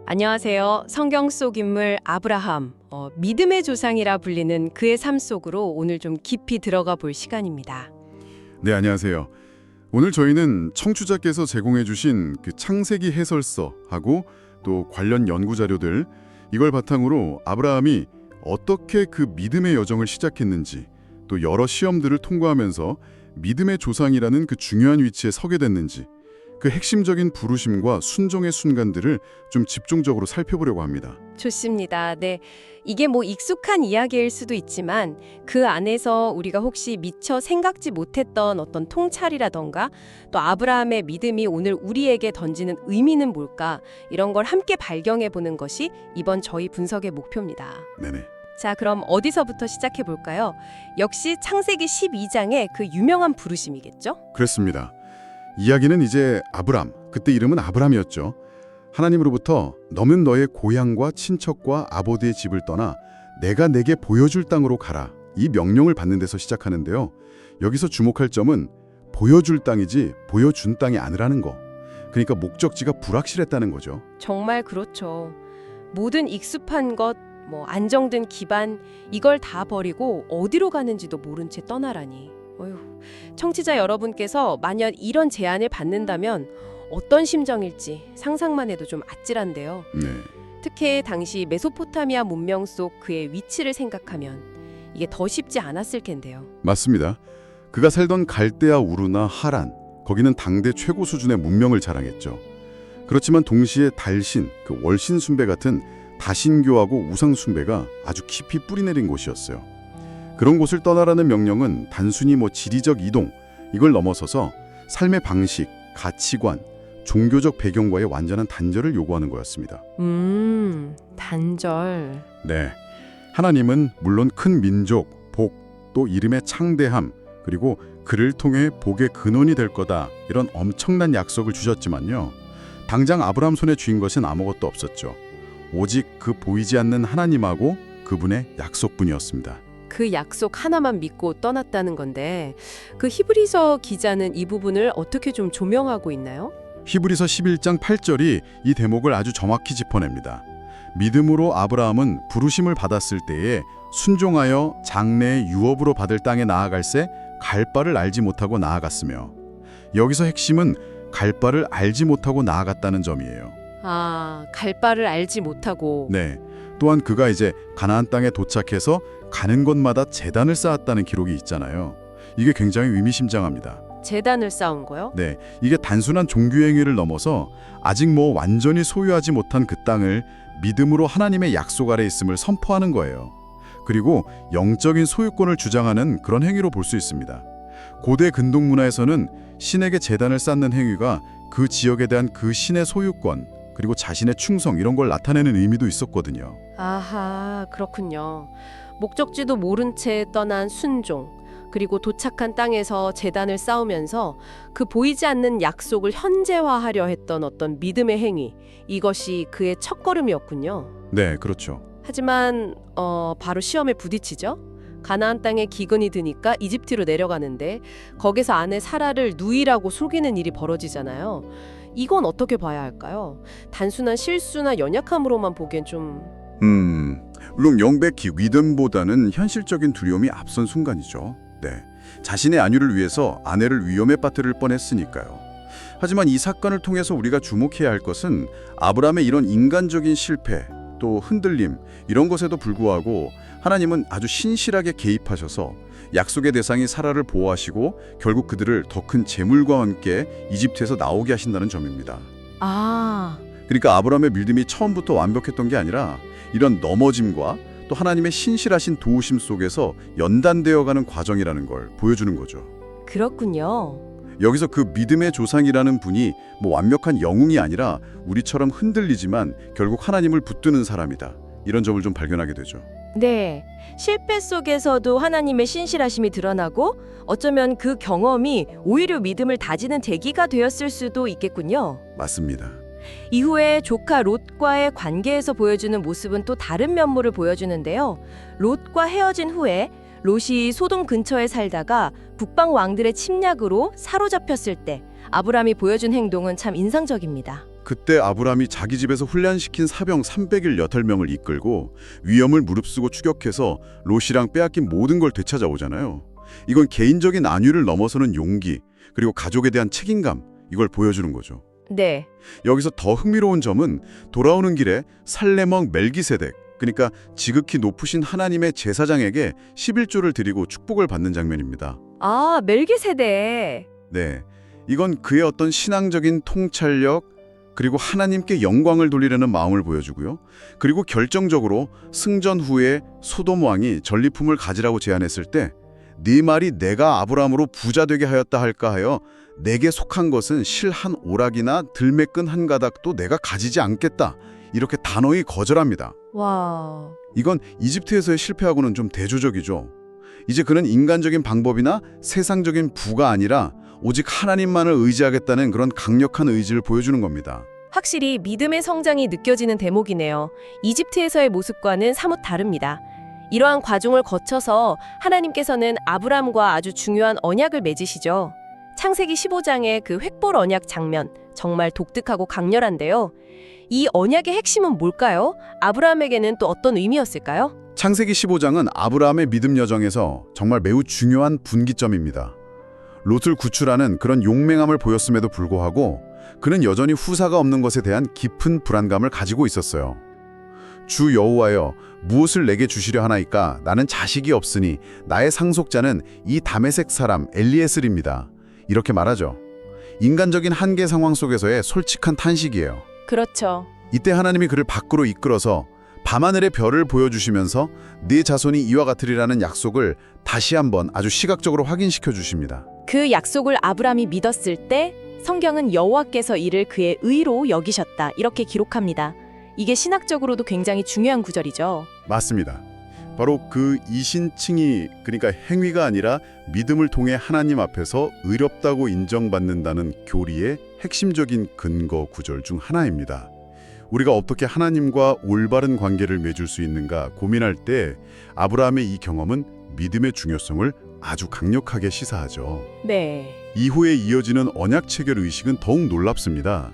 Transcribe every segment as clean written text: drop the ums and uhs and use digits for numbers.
안녕하세요. 성경 속 인물 아브라함, 믿음의 조상이라 불리는 그의 삶 속으로 오늘 좀 깊이 들어가 볼 시간입니다. 네, 안녕하세요. 오늘 저희는 청취자께서 제공해 주신 그 창세기 해설서하고 또 관련 연구 자료들, 이걸 바탕으로 아브라함이 어떻게 그 믿음의 여정을 시작했는지, 또 여러 시험들을 통과하면서 믿음의 조상이라는 그 중요한 위치에 서게 됐는지, 그 핵심적인 부르심과 순종의 순간들을 좀 집중적으로 살펴보려고 합니다. 좋습니다. 네, 이게 뭐 익숙한 이야기일 수도 있지만 그 안에서 우리가 혹시 미처 생각지 못했던 어떤 통찰이라던가 또 아브라함의 믿음이 오늘 우리에게 던지는 의미는 뭘까, 이런 걸 함께 발견해 보는 것이 이번 저희 분석의 목표입니다. 네네. 자, 그럼 어디서부터 시작해 볼까요? 역시 창세기 12장의 그 유명한 부르심이겠죠? 그렇습니다. 이야기는 이제 아브람, 그때 이름은 아브람이었죠. 하나님으로부터 너는 너의 고향과 친척과 아버지의 집을 떠나 내가 내게 보여줄 땅으로 가라, 이 명령을 받는 데서 시작하는데요. 여기서 주목할 점은 보여줄 땅이지 보여준 땅이 아니라는 거. 그러니까 목적지가 불확실했다는 거죠. 정말 그렇죠. 모든 익숙한 것, 안정된 기반, 이걸 다 버리고 어디로 가는지도 모른 채 떠나라니. 어휴, 청취자 여러분께서 만약 이런 제안을 받는다면 어떤 심정일지 상상만 해도 좀 아찔한데요. 네. 특히 당시 메소포타미아 문명 속 그의 위치를 생각하면 이게 더 쉽지 않았을 텐데요. 맞습니다. 그가 살던 갈대아 우르나 하란, 거기는 당대 최고 수준의 문명을 자랑했죠. 그렇지만 동시에 달신, 그 월신 숭배 같은 다신교하고 우상 숭배가 아주 깊이 뿌리내린 곳이었어요. 그런 곳을 떠나라는 명령은 단순히 지리적 이동, 이걸 넘어서서 삶의 방식, 가치관, 종교적 배경과의 완전한 단절을 요구하는 거였습니다. 단절. 네, 하나님은 물론 큰 민족, 복, 또 이름의 창대함, 그리고 그를 통해 복의 근원이 될 거다, 이런 엄청난 약속을 주셨지만요. 당장 아브라함 손에 쥔 것은 아무것도 없었죠. 오직 그 보이지 않는 하나님하고 그분의 약속뿐이었습니다. 그 약속 하나만 믿고 떠났다는 건데 그 히브리서 기자는 이 부분을 어떻게 좀 조명하고 있나요? 히브리서 11장 8절이 이 대목을 아주 정확히 짚어냅니다. 믿음으로 아브라함은 부르심을 받았을 때에 순종하여 장래의 유업으로 받을 땅에 나아갈새 갈 바를 알지 못하고 나아갔으며, 여기서 핵심은 갈 바를 알지 못하고 나아갔다는 점이에요. 갈 바를 알지 못하고. 네. 또한 그가 이제 가나안 땅에 도착해서 가는 곳마다 제단을 쌓았다는 기록이 있잖아요. 이게 굉장히 의미심장합니다. 제단을 쌓은 거요? 네, 이게 단순한 종교 행위를 넘어서 아직 완전히 소유하지 못한 그 땅을 믿음으로 하나님의 약속 아래 있음을 선포하는 거예요. 그리고 영적인 소유권을 주장하는 그런 행위로 볼 수 있습니다. 고대 근동 문화에서는 신에게 제단을 쌓는 행위가 그 지역에 대한 그 신의 소유권, 그리고 자신의 충성, 이런 걸 나타내는 의미도 있었거든요. 아하, 그렇군요. 목적지도 모른 채 떠난 순종, 그리고 도착한 땅에서 제단을 쌓으면서 그 보이지 않는 약속을 현재화하려 했던 어떤 믿음의 행위, 이것이 그의 첫걸음이었군요. 네, 그렇죠. 하지만 바로 시험에 부딪히죠. 가나안 땅에 기근이 드니까 이집트로 내려가는데 거기서 아내 사라를 누이라고 속이는 일이 벌어지잖아요. 이건 어떻게 봐야 할까요? 단순한 실수나 연약함으로만 보기엔 좀... 물론 명백히 믿음보다는 현실적인 두려움이 앞선 순간이죠. 네, 자신의 안위를 위해서 아내를 위험에 빠뜨릴 뻔했으니까요. 하지만 이 사건을 통해서 우리가 주목해야 할 것은 아브라함의 이런 인간적인 실패, 또 흔들림, 이런 것에도 불구하고 하나님은 아주 신실하게 개입하셔서 약속의 대상이 사라를 보호하시고 결국 그들을 더 큰 재물과 함께 이집트에서 나오게 하신다는 점입니다. 그러니까 아브라함의 믿음이 처음부터 완벽했던 게 아니라 이런 넘어짐과 또 하나님의 신실하신 도우심 속에서 연단되어가는 과정이라는 걸 보여주는 거죠. 그렇군요. 여기서 그 믿음의 조상이라는 분이 완벽한 영웅이 아니라 우리처럼 흔들리지만 결국 하나님을 붙드는 사람이다, 이런 점을 좀 발견하게 되죠. 네, 실패 속에서도 하나님의 신실하심이 드러나고 어쩌면 그 경험이 오히려 믿음을 다지는 계기가 되었을 수도 있겠군요. 맞습니다. 이후에 조카 롯과의 관계에서 보여주는 모습은 또 다른 면모를 보여주는데요. 롯과 헤어진 후에 롯이 소돔 근처에 살다가 북방 왕들의 침략으로 사로잡혔을 때 아브라함이 보여준 행동은 참 인상적입니다. 그때 아브람이 자기 집에서 훈련시킨 사병 318명을 이끌고 위험을 무릅쓰고 추격해서 롯이랑 빼앗긴 모든 걸 되찾아오잖아요. 이건 개인적인 안위를 넘어서는 용기, 그리고 가족에 대한 책임감, 이걸 보여주는 거죠. 네. 여기서 더 흥미로운 점은 돌아오는 길에 살레먹 멜기세덱, 그러니까 지극히 높으신 하나님의 제사장에게 11조를 드리고 축복을 받는 장면입니다. 아, 멜기세덱. 네, 이건 그의 어떤 신앙적인 통찰력, 그리고 하나님께 영광을 돌리려는 마음을 보여주고요. 그리고 결정적으로 승전 후에 소돔 왕이 전리품을 가지라고 제안했을 때 네 말이 내가 아브라함으로 부자 되게 하였다 할까 하여 내게 속한 것은 실 한 오락이나 들매끈 한 가닥도 내가 가지지 않겠다. 이렇게 단호히 거절합니다. 와. 이건 이집트에서의 실패하고는 좀 대조적이죠. 이제 그는 인간적인 방법이나 세상적인 부가 아니라 오직 하나님만을 의지하겠다는 그런 강력한 의지를 보여주는 겁니다. 확실히 믿음의 성장이 느껴지는 대목이네요. 이집트에서의 모습과는 사뭇 다릅니다. 이러한 과정을 거쳐서 하나님께서는 아브람과 아주 중요한 언약을 맺으시죠. 창세기 15장의 그 획볼 언약 장면, 정말 독특하고 강렬한데요. 이 언약의 핵심은 뭘까요? 아브라함에게는 또 어떤 의미였을까요? 창세기 15장은 아브라함의 믿음 여정에서 정말 매우 중요한 분기점입니다. 롯을 구출하는 그런 용맹함을 보였음에도 불구하고 그는 여전히 후사가 없는 것에 대한 깊은 불안감을 가지고 있었어요. 주 여호와여, 무엇을 내게 주시려 하나이까? 나는 자식이 없으니 나의 상속자는 이 다메섹 사람 엘리에셀입니다. 이렇게 말하죠. 인간적인 한계 상황 속에서의 솔직한 탄식이에요. 그렇죠. 이때 하나님이 그를 밖으로 이끌어서 밤하늘의 별을 보여주시면서 네 자손이 이와 같으리라는 약속을 다시 한번 아주 시각적으로 확인시켜 주십니다. 그 약속을 아브람이 믿었을 때 성경은 여호와께서 이를 그의 의로 여기셨다 이렇게 기록합니다. 이게 신학적으로도 굉장히 중요한 구절이죠. 맞습니다. 바로 그 이신칭이, 그러니까 행위가 아니라 믿음을 통해 하나님 앞에서 의롭다고 인정받는다는 교리의 핵심적인 근거 구절 중 하나입니다. 우리가 어떻게 하나님과 올바른 관계를 맺을 수 있는가 고민할 때 아브라함의 이 경험은 믿음의 중요성을 아주 강력하게 시사하죠. 네. 이후에 이어지는 언약 체결 의식은 더욱 놀랍습니다.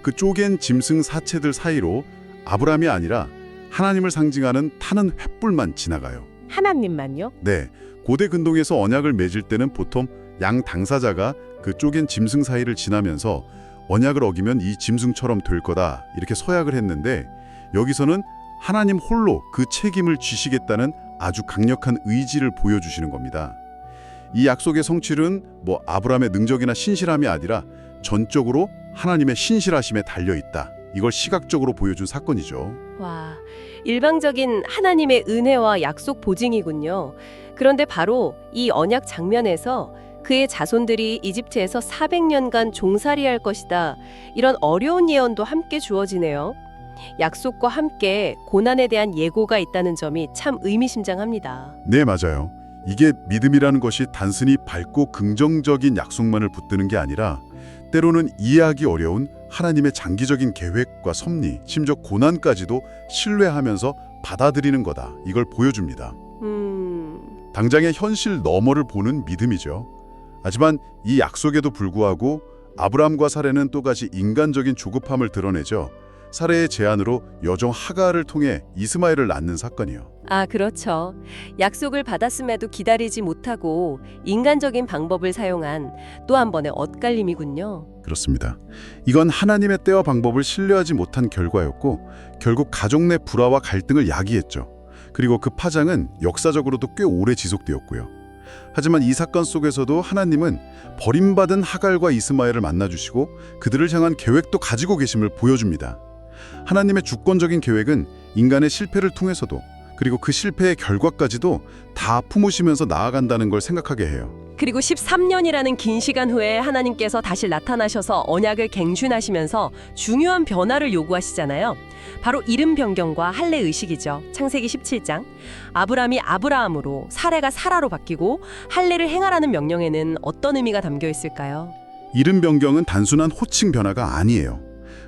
그 쪼갠 짐승 사체들 사이로 아브라함이 아니라 하나님을 상징하는 타는 횃불만 지나가요. 하나님만요? 네, 고대 근동에서 언약을 맺을 때는 보통 양 당사자가 그 쪼갠 짐승 사이를 지나면서 언약을 어기면 이 짐승처럼 될 거다 이렇게 서약을 했는데 여기서는 하나님 홀로 그 책임을 지시겠다는 아주 강력한 의지를 보여주시는 겁니다. 이 약속의 성취는 아브라함의 능력이나 신실함이 아니라 전적으로 하나님의 신실하심에 달려있다. 이걸 시각적으로 보여준 사건이죠. 와, 일방적인 하나님의 은혜와 약속 보증이군요. 그런데 바로 이 언약 장면에서 그의 자손들이 이집트에서 400년간 종살이할 것이다. 이런 어려운 예언도 함께 주어지네요. 약속과 함께 고난에 대한 예고가 있다는 점이 참 의미심장합니다. 네, 맞아요. 이게 믿음이라는 것이 단순히 밝고 긍정적인 약속만을 붙드는 게 아니라 때로는 이해하기 어려운 하나님의 장기적인 계획과 섭리, 심지어 고난까지도 신뢰하면서 받아들이는 거다. 이걸 보여줍니다. 당장의 현실 너머를 보는 믿음이죠. 하지만 이 약속에도 불구하고 아브람과 사레는 또다시 인간적인 조급함을 드러내죠. 사레의 제안으로 여종 하가를 통해 이스마엘을 낳는 사건이요. 아, 그렇죠. 약속을 받았음에도 기다리지 못하고 인간적인 방법을 사용한 또 한 번의 엇갈림이군요. 그렇습니다. 이건 하나님의 때와 방법을 신뢰하지 못한 결과였고 결국 가족 내 불화와 갈등을 야기했죠. 그리고 그 파장은 역사적으로도 꽤 오래 지속되었고요. 하지만 이 사건 속에서도 하나님은 버림받은 하갈과 이스마엘을 만나주시고 그들을 향한 계획도 가지고 계심을 보여줍니다. 하나님의 주권적인 계획은 인간의 실패를 통해서도 그리고 그 실패의 결과까지도 다 품으시면서 나아간다는 걸 생각하게 해요. 그리고 13년이라는 긴 시간 후에 하나님께서 다시 나타나셔서 언약을 갱신하시면서 중요한 변화를 요구하시잖아요. 바로 이름 변경과 할례 의식이죠. 창세기 17장. 아브람이 아브라함으로 사레가 사라로 바뀌고 할례를 행하라는 명령에는 어떤 의미가 담겨 있을까요? 이름 변경은 단순한 호칭 변화가 아니에요.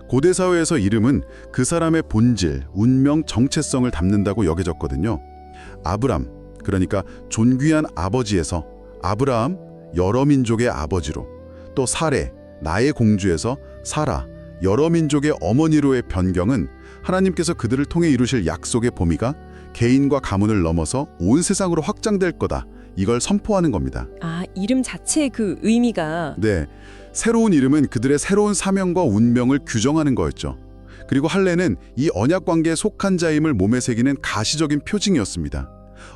고대 사회에서 이름은 그 사람의 본질, 운명, 정체성을 담는다고 여겨졌거든요. 아브람, 그러니까 존귀한 아버지에서 아브라함, 여러 민족의 아버지로, 또 사레, 나의 공주에서 사라, 여러 민족의 어머니로의 변경은 하나님께서 그들을 통해 이루실 약속의 범위가 개인과 가문을 넘어서 온 세상으로 확장될 거다. 이걸 선포하는 겁니다. 아, 이름 자체의 그 의미가 네, 새로운 이름은 그들의 새로운 사명과 운명을 규정하는 거였죠. 그리고 할례는 이 언약 관계에 속한 자임을 몸에 새기는 가시적인 표징이었습니다.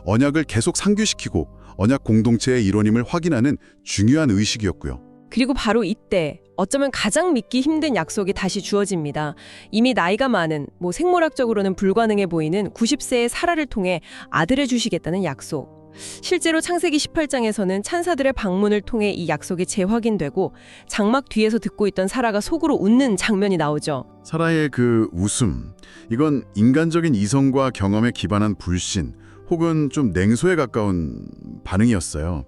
언약을 계속 상규시키고 언약 공동체의 일원임을 확인하는 중요한 의식이었고요. 그리고 바로 이때 어쩌면 가장 믿기 힘든 약속이 다시 주어집니다. 이미 나이가 많은, 생물학적으로는 불가능해 보이는 90세의 사라를 통해 아들을 주시겠다는 약속. 실제로 창세기 18장에서는 찬사들의 방문을 통해 이 약속이 재확인되고 장막 뒤에서 듣고 있던 사라가 속으로 웃는 장면이 나오죠. 사라의 그 웃음, 이건 인간적인 이성과 경험에 기반한 불신 혹은 좀 냉소에 가까운 반응이었어요.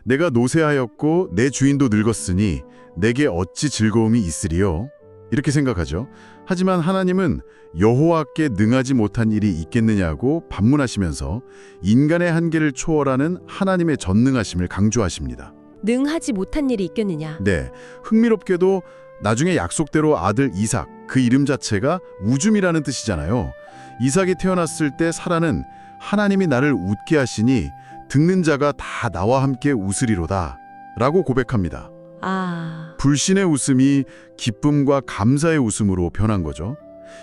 내가 노쇠하였고 내 주인도 늙었으니 내게 어찌 즐거움이 있으리요? 이렇게 생각하죠. 하지만 하나님은 여호와께 능하지 못한 일이 있겠느냐고 반문하시면서 인간의 한계를 초월하는 하나님의 전능하심을 강조하십니다. 능하지 못한 일이 있겠느냐. 네, 흥미롭게도 나중에 약속대로 아들 이삭, 그 이름 자체가 우줌이라는 뜻이잖아요. 이삭이 태어났을 때 사라는 하나님이 나를 웃게 하시니 듣는 자가 다 나와 함께 웃으리로다 라고 고백합니다. 불신의 웃음이 기쁨과 감사의 웃음으로 변한 거죠.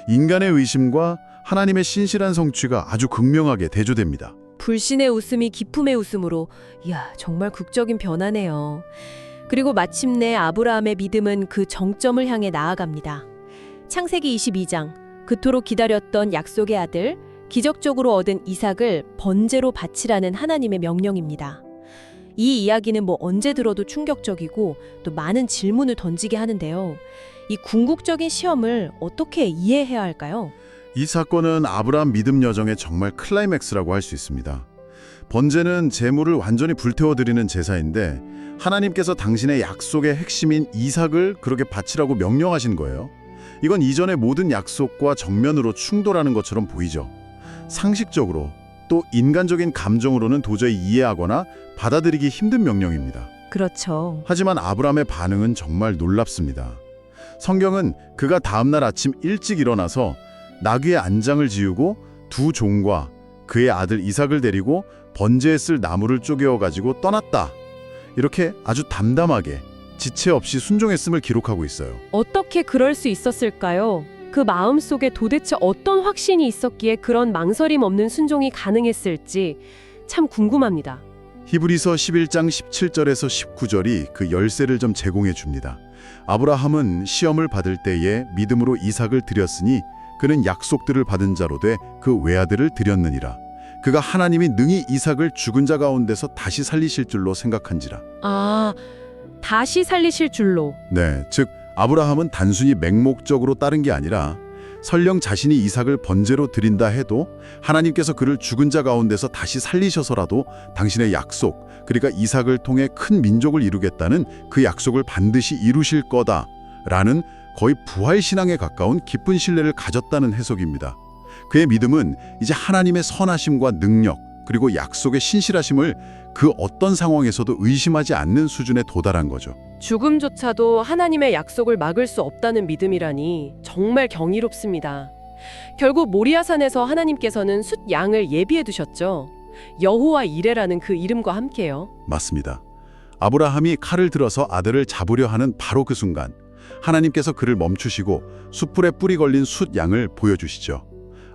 인간의 의심과 하나님의 신실한 성취가 아주 극명하게 대조됩니다. 불신의 웃음이 기쁨의 웃음으로, 이야, 정말 극적인 변화네요. 그리고 마침내 아브라함의 믿음은 그 정점을 향해 나아갑니다. 창세기 22장, 그토록 기다렸던 약속의 아들, 기적적으로 얻은 이삭을 번제로 바치라는 하나님의 명령입니다. 이 이야기는 언제 들어도 충격적이고 또 많은 질문을 던지게 하는데요. 이 궁극적인 시험을 어떻게 이해해야 할까요? 이 사건은 아브라함 믿음 여정의 정말 클라이맥스라고 할 수 있습니다. 번제는 제물을 완전히 불태워드리는 제사인데 하나님께서 당신의 약속의 핵심인 이삭을 그렇게 바치라고 명령하신 거예요. 이건 이전의 모든 약속과 정면으로 충돌하는 것처럼 보이죠. 상식적으로 또 인간적인 감정으로는 도저히 이해하거나 받아들이기 힘든 명령입니다. 그렇죠. 하지만 아브라함의 반응은 정말 놀랍습니다. 성경은 그가 다음날 아침 일찍 일어나서 나귀의 안장을 지우고 두 종과 그의 아들 이삭을 데리고 번제에 쓸 나무를 쪼개어 가지고 떠났다. 이렇게 아주 담담하게 지체 없이 순종했음을 기록하고 있어요. 어떻게 그럴 수 있었을까요? 그 마음속에 도대체 어떤 확신이 있었기에 그런 망설임 없는 순종이 가능했을지 참 궁금합니다. 히브리서 11장 17절에서 19절이 그 열쇠를 좀 제공해 줍니다. 아브라함은 시험을 받을 때에 믿음으로 이삭을 드렸으니 그는 약속들을 받은 자로 돼 그 외아들을 드렸느니라. 그가 하나님이 능히 이삭을 죽은 자 가운데서 다시 살리실 줄로 생각한지라. 다시 살리실 줄로. 네, 즉 아브라함은 단순히 맹목적으로 따른 게 아니라 설령 자신이 이삭을 번제로 드린다 해도 하나님께서 그를 죽은 자 가운데서 다시 살리셔서라도 당신의 약속, 그러니까 이삭을 통해 큰 민족을 이루겠다는 그 약속을 반드시 이루실 거다라는 거의 부활신앙에 가까운 깊은 신뢰를 가졌다는 해석입니다. 그의 믿음은 이제 하나님의 선하심과 능력, 그리고 약속의 신실하심을 그 어떤 상황에서도 의심하지 않는 수준에 도달한 거죠. 죽음조차도 하나님의 약속을 막을 수 없다는 믿음이라니 정말 경이롭습니다. 결국 모리아산에서 하나님께서는 숫 양을 예비해 두셨죠. 여호와 이레라는 그 이름과 함께요. 맞습니다. 아브라함이 칼을 들어서 아들을 잡으려 하는 바로 그 순간 하나님께서 그를 멈추시고 숯불에 뿔이 걸린 숫 양을 보여주시죠.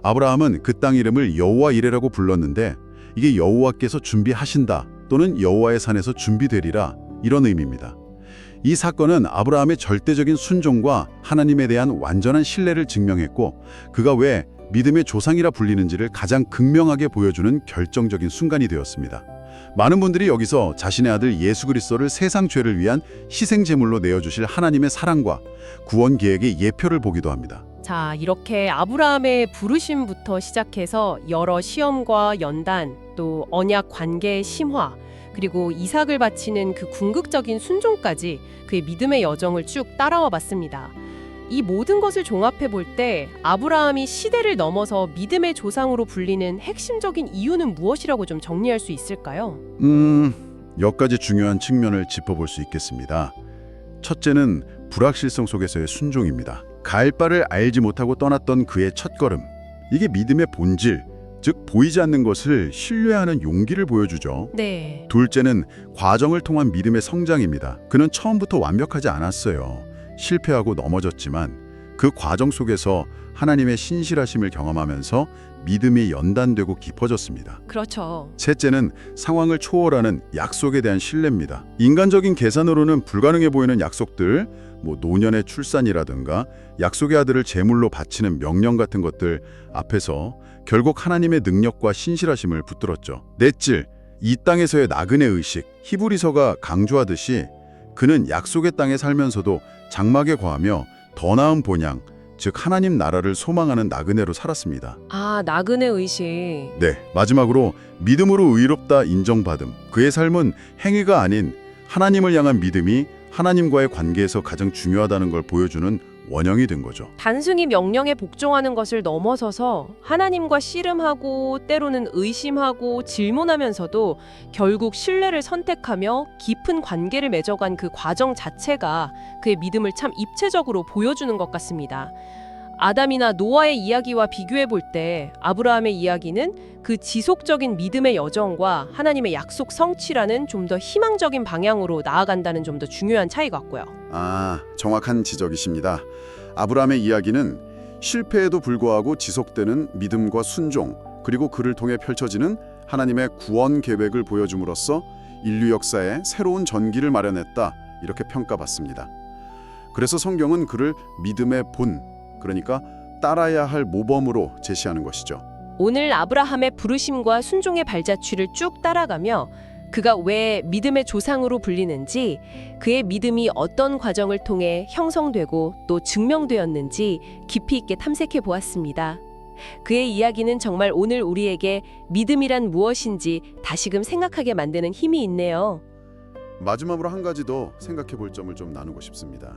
아브라함은 그 땅 이름을 여호와 이레라고 불렀는데 이게 여호와께서 준비하신다 또는 여호와의 산에서 준비되리라 이런 의미입니다. 이 사건은 아브라함의 절대적인 순종과 하나님에 대한 완전한 신뢰를 증명했고 그가 왜 믿음의 조상이라 불리는지를 가장 극명하게 보여주는 결정적인 순간이 되었습니다. 많은 분들이 여기서 자신의 아들 예수 그리스도를 세상 죄를 위한 희생 제물로 내어주실 하나님의 사랑과 구원 계획의 예표를 보기도 합니다. 자, 이렇게 아브라함의 부르심부터 시작해서 여러 시험과 연단, 또 언약 관계의 심화, 그리고 이삭을 바치는 그 궁극적인 순종까지 그의 믿음의 여정을 쭉 따라와 봤습니다. 이 모든 것을 종합해 볼 때 아브라함이 시대를 넘어서 믿음의 조상으로 불리는 핵심적인 이유는 무엇이라고 좀 정리할 수 있을까요? 몇 가지 중요한 측면을 짚어볼 수 있겠습니다. 첫째는 불확실성 속에서의 순종입니다. 갈 바를 알지 못하고 떠났던 그의 첫걸음. 이게 믿음의 본질, 즉 보이지 않는 것을 신뢰하는 용기를 보여주죠. 네. 둘째는 과정을 통한 믿음의 성장입니다. 그는 처음부터 완벽하지 않았어요. 실패하고 넘어졌지만 그 과정 속에서 하나님의 신실하심을 경험하면서 믿음이 연단되고 깊어졌습니다. 그렇죠. 셋째는 상황을 초월하는 약속에 대한 신뢰입니다. 인간적인 계산으로는 불가능해 보이는 약속들, 노년의 출산이라든가 약속의 아들을 제물로 바치는 명령 같은 것들 앞에서 결국 하나님의 능력과 신실하심을 붙들었죠. 넷째, 이 땅에서의 나그네 의식. 히브리서가 강조하듯이 그는 약속의 땅에 살면서도 장막에 거하며 더 나은 본향, 즉 하나님 나라를 소망하는 나그네로 살았습니다. 아, 나그네 의식. 네, 마지막으로 믿음으로 의롭다 인정받음. 그의 삶은 행위가 아닌 하나님을 향한 믿음이 하나님과의 관계에서 가장 중요하다는 걸 보여주는 원형이 된 거죠. 단순히 명령에 복종하는 것을 넘어서서 하나님과 씨름하고 때로는 의심하고 질문하면서도 결국 신뢰를 선택하며 깊은 관계를 맺어간 그 과정 자체가 그의 믿음을 참 입체적으로 보여주는 것 같습니다. 아담이나 노아의 이야기와 비교해 볼 때 아브라함의 이야기는 그 지속적인 믿음의 여정과 하나님의 약속 성취라는 좀 더 희망적인 방향으로 나아간다는 좀 더 중요한 차이 같고요. 정확한 지적이십니다. 아브라함의 이야기는 실패에도 불구하고 지속되는 믿음과 순종, 그리고 그를 통해 펼쳐지는 하나님의 구원 계획을 보여줌으로써 인류 역사에 새로운 전기를 마련했다, 이렇게 평가받습니다. 그래서 성경은 그를 믿음의 본, 그러니까 따라야 할 모범으로 제시하는 것이죠. 오늘 아브라함의 부르심과 순종의 발자취를 쭉 따라가며 그가 왜 믿음의 조상으로 불리는지, 그의 믿음이 어떤 과정을 통해 형성되고 또 증명되었는지 깊이 있게 탐색해 보았습니다. 그의 이야기는 정말 오늘 우리에게 믿음이란 무엇인지 다시금 생각하게 만드는 힘이 있네요. 마지막으로 한 가지 더 생각해 볼 점을 좀 나누고 싶습니다.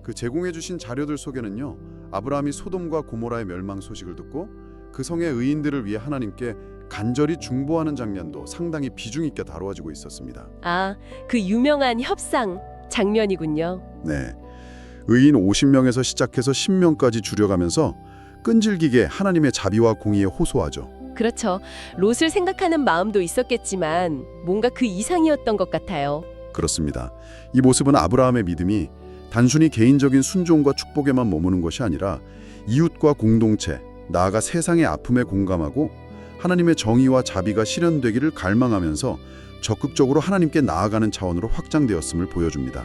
그 제공해 주신 자료들 속에는요, 아브라함이 소돔과 고모라의 멸망 소식을 듣고 그 성의 의인들을 위해 하나님께 간절히 중보하는 장면도 상당히 비중 있게 다루어지고 있었습니다. 아, 그 유명한 협상 장면이군요. 네, 의인 50명에서 시작해서 10명까지 줄여가면서 끈질기게 하나님의 자비와 공의에 호소하죠. 그렇죠. 롯을 생각하는 마음도 있었겠지만 뭔가 그 이상이었던 것 같아요. 그렇습니다. 이 모습은 아브라함의 믿음이 단순히 개인적인 순종과 축복에만 머무는 것이 아니라 이웃과 공동체, 나아가 세상의 아픔에 공감하고 하나님의 정의와 자비가 실현되기를 갈망하면서 적극적으로 하나님께 나아가는 차원으로 확장되었음을 보여줍니다.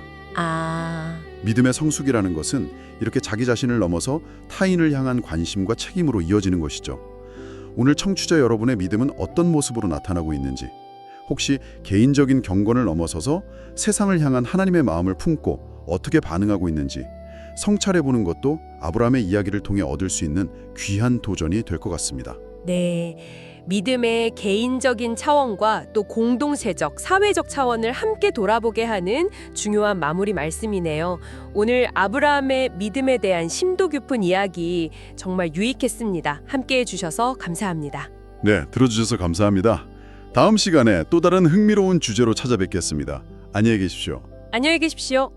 믿음의 성숙이라는 것은 이렇게 자기 자신을 넘어서 타인을 향한 관심과 책임으로 이어지는 것이죠. 오늘 청취자 여러분의 믿음은 어떤 모습으로 나타나고 있는지, 혹시 개인적인 경건을 넘어서서 세상을 향한 하나님의 마음을 품고 어떻게 반응하고 있는지 성찰해보는 것도 아브라함의 이야기를 통해 얻을 수 있는 귀한 도전이 될 것 같습니다. 네, 믿음의 개인적인 차원과 또 공동체적, 사회적 차원을 함께 돌아보게 하는 중요한 마무리 말씀이네요. 오늘 아브라함의 믿음에 대한 심도 깊은 이야기 정말 유익했습니다. 함께 해주셔서 감사합니다. 네, 들어주셔서 감사합니다. 다음 시간에 또 다른 흥미로운 주제로 찾아뵙겠습니다. 안녕히 계십시오. 안녕히 계십시오.